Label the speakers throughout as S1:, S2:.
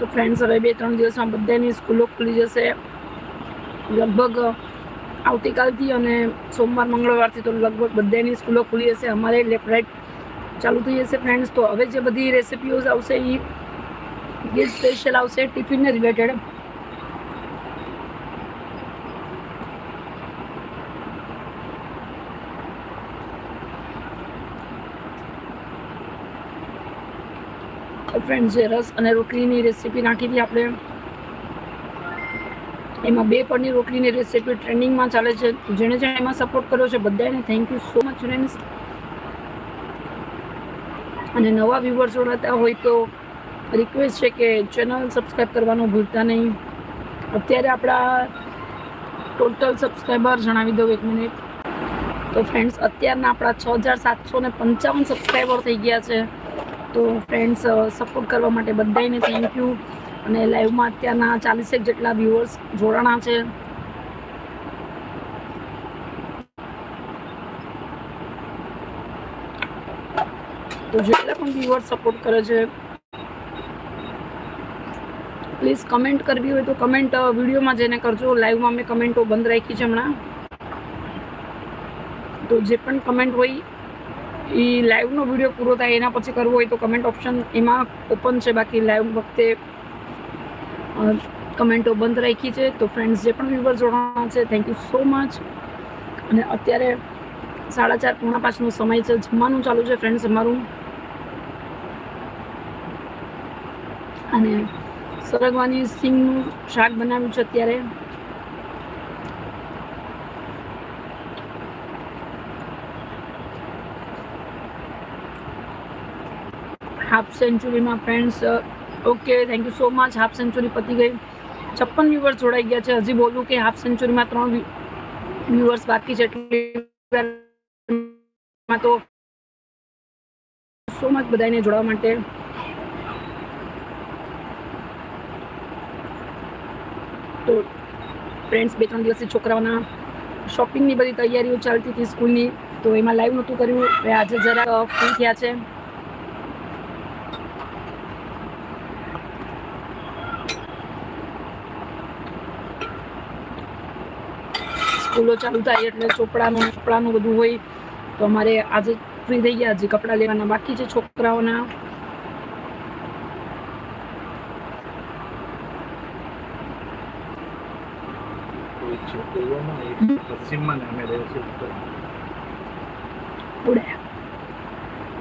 S1: તો ફ્રેન્ડ્સ હવે 2-3 દિવસમાં બધાની સ્કૂલો ખુલી જશે, લગભગ આવતીકાલથી અને સોમવાર મંગળવારથી તો લગભગ બધાની સ્કૂલો ખુલી જશે. અમારે લેફ્ટ રાઈટ ચાલુ થઈ જશે ફ્રેન્ડ્સ. તો હવે જે બધી રેસિપીઓ આવશે એ ગેસ સ્પેશિયલ આવશે ટિફિનને રિલેટેડ. ફ્રેન્ડ્સ જે રસ અને રોટલીની રેસીપી નાખી હતી આપણે, એમાં 2 પરની રોટલીની રેસીપી ટ્રેન્ડિંગમાં ચાલે છે. જેણે જેણે એમાં સપોર્ટ કર્યો છે બધાને thank you so much friends. અને નવા વ્યુઅર્સ જોડાતા હોય તો રિક્વેસ્ટ છે કે ચેનલ સબસ્ક્રાઈબ કરવાનું ભૂલતા નહીં. અત્યારે આપણા ટોટલ સબસ્ક્રાઈબર જણાવી દઉં 1 મિનિટ. તો ફ્રેન્ડ્સ અત્યારના આપણા 6755 સબસ્ક્રાઈબર થઈ ગયા છે. તો ફ્રેન્ડ્સ સપોર્ટ કરવા માટે બધાને થેન્ક યુ. અને લાઈવમાં અત્યારના 40 જેટલા વ્યુઅર્સ જોડાણા છે. તો જેટલા પણ વ્યુઅર્સ સપોર્ટ કરે છે પ્લીઝ કમેન્ટ કરવી હોય તો કમેન્ટ વિડીયોમાં જઈને કરજો. લાઈવમાં મેં કમેન્ટો બંધ રાખી છે હમણાં. તો જે પણ કમેન્ટ હોય એ લાઈવનો વિડીયો પૂરો થાય એના પછી કરવો હોય તો કમેન્ટ ઓપ્શન એમાં ઓપન છે. બાકી લાઈવ વખતે કમેન્ટો બંધ રાખી છે. તો ફ્રેન્ડ્સ જે પણ વ્યુઅર જોડાણા છે થેન્ક યુ સો મચ. અને અત્યારે 4:30-4:45નો સમય છે. જમવાનું ચાલુ છે ફ્રેન્ડ્સ અમારું. અને સરગવાની સિંગનું શાક બનાવ્યું છે અત્યારે. હાફ સેન્ચુરીમાં friends okay thank you so much. Half century પતી ગઈ. 56 વ્યુઅર્સ જોડાઈ ગયા છે. હજી બોલું કે હાફ સેન્ચુરીમાં 3 વ્યુઅર્સ બાકી છે. એટલી તો સો મચ બધાને જોડવા માટે. તો ફ્રેન્ડ્સ 2-3 દિવસથી છોકરાઓના શોપિંગની બધી તૈયારીઓ ચાલતી હતી સ્કૂલની. તો એમાં લાઈવ નહોતું કર્યું. આજે જરા ફ્રી થયા છે. સ્કૂલો ચાલુ થાય એટલે કપડાનું બધું હોય. તો અમારે આજે ફ્રી થઈ ગયા. હજી કપડાં લેવાના બાકી છે છોકરાઓના.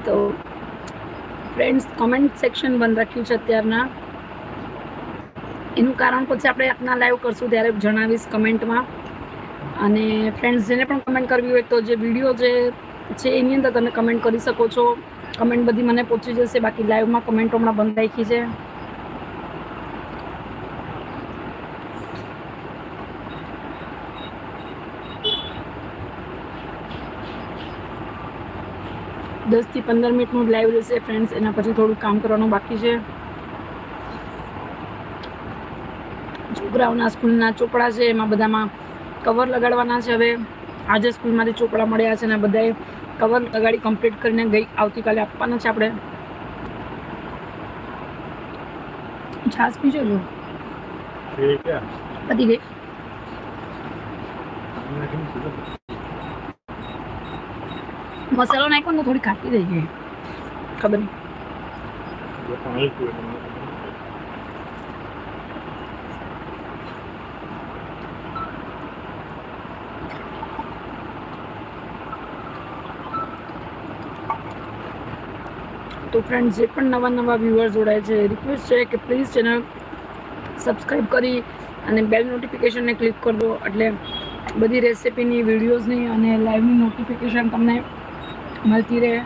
S1: તો ફ્રેન્ડ્સ કમેન્ટ સેક્શન બંધ રાખ્યું છે અત્યારના. એનું કારણ પછી આપણે આપના લાઈવ કરશું ત્યારે જણાવીશ કમેન્ટમાં. અને ફ્રેન્ડ્સ જેને પણ કમેન્ટ કરવી હોય તો જે વિડીયો જે છે એની અંદર તમે કમેન્ટ કરી શકો છો. કમેન્ટ બધી મને પહોંચી જશે. બાકી લાઈવમાં કમેન્ટો હમણાં બંધ રાખી છે. દસ થી 15 મિનિટનું લાઈવ રહેશે ફ્રેન્ડ્સ. એના પછી થોડું કામ કરવાનું બાકી છે. છોકરાઓના સ્કૂલના ચોપડા છે એમાં બધામાં કવર લગાડવાના છે. હવે આજે સ્કૂલમાંથી ચોપડા મળ્યા છે ને બધાએ કવર લગાડી કમ્પ્લીટ કરીને આવતીકાલે આપવાના છે. આપણે છાશ પીજો જો પતી ગઈ. મસાલો નાખ્યો ને થોડી ખાટી થઈ ગઈ ખબર નહીં. તો ફ્રેન્ડ્સ જે પણ નવા વ્યુઅર જોડાય છે રિક્વેસ્ટ છે કે પ્લીઝ ચેનલ સબસ્ક્રાઈબ કરી અને બેલ નોટિફિકેશનને ક્લિક કરી દો. એટલે બધી રેસિપીની વિડીયોઝની અને લાઈવની નોટિફિકેશન તમને મળતી રહે.